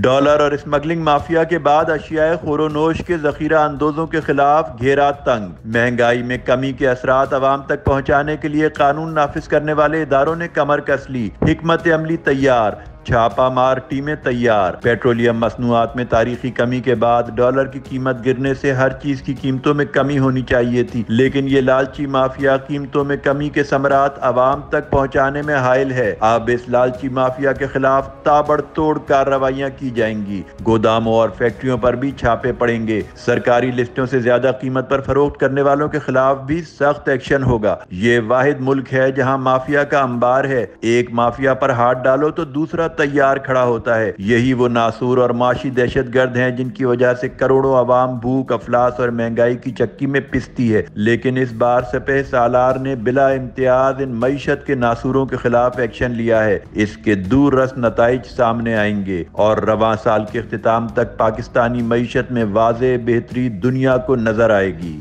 Dollar اور smuggling mafia کے بعد اشیاء خور و نوش کے ذخیرہ اندوزوں کے خلاف گھیرا تنگ۔ مہنگائی میں کمی کے اثرات عوام تک پہنچانے کے لیے قانون نافذ کرنے والے اداروں نے کمر کس لی۔ حکمت عملی تیار، چھاپہ مار ٹیمیں تیار۔ پیٹرولیم مصنوعات میں تاریخی کمی کے بعد ڈالر کی قیمت گرنے سے ہر چیز کی قیمتوں میں کمی ہونی چاہیے تھی، لیکن یہ لالچی مافیا قیمتوں میں کمی کے ثمرات عوام تک پہنچانے میں حائل ہے۔ اب اس لالچی مافیا کے خلاف تابڑ توڑ کارروائیاں کی جائیں گی۔ گوداموں اور فیکٹریوں پر بھی چھاپے پڑیں گے۔ سرکاری لسٹوں سے زیادہ قیمت پر فروخت کرنے والوں کے خلاف بھی سخت ایکشن ہوگا۔ یہ واحد ملک ہے جہاں مافیا کا انبار ہے۔ ایک مافیا پر ہاتھ ڈالو تو دوسرا تیار کھڑا ہوتا ہے۔ یہی وہ ناسور اور معاشی دہشت گرد ہیں جن کی وجہ سے کروڑوں عوام بھوک، افلاس اور مہنگائی کی چکی میں پستی ہے۔ لیکن اس بار سپہ سالار نے بلا امتیاز ان معیشت کے ناسوروں کے خلاف ایکشن لیا ہے۔ اس کے دور رس نتائج سامنے آئیں گے اور رواں سال کے اختتام تک پاکستانی معیشت میں واضح بہتری دنیا کو نظر آئے گی۔